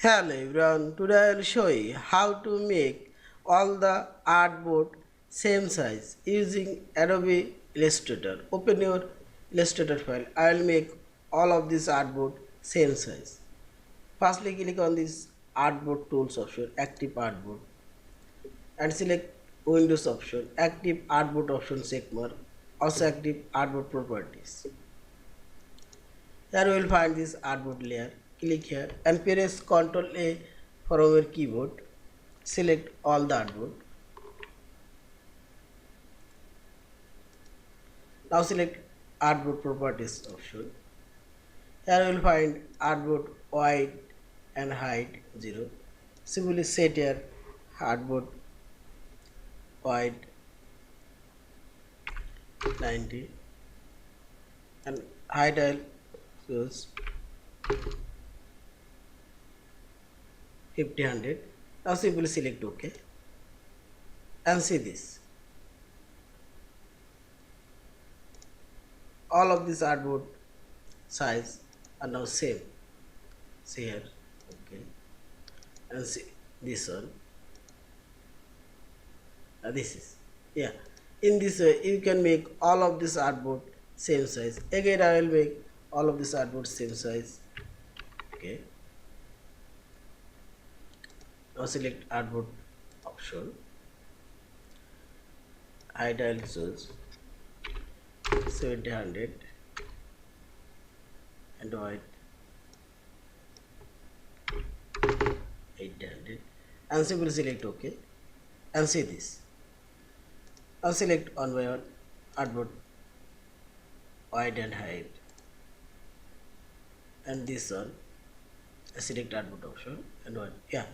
Hello everyone, today I will show you how to make all the artboard same size using Adobe Illustrator. Open your Illustrator file. I will make all of this artboard same size. Firstly click on this artboard tools option, active artboard, and select Windows option, active artboard option check mark, also active artboard properties. Here we will find this artboard layer. Click here and press Ctrl A from your keyboard. Select all the artboard. Now select artboard properties option. Here we will find artboard width and height 0. Simply set here artboard width 90 and height I will choose 50/100. Now simply select OK and see this. All of this artboard size are now same. See here, okay, and see this one. This is, yeah. In this way, you can make all of this artboard same size. Again, I will make all of this artboard same size. Okay. Now select artboard option. Height I will choose 70/100 and width 800 and simply select OK and see this. Now select one by one artboard width and height and this one. Select artboard option and one. Yeah.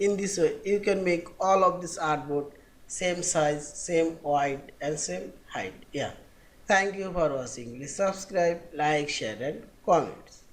In this way, you can make all of this artboard same size, same width and same height. Yeah. Thank you for watching. Please subscribe, like, share and comments.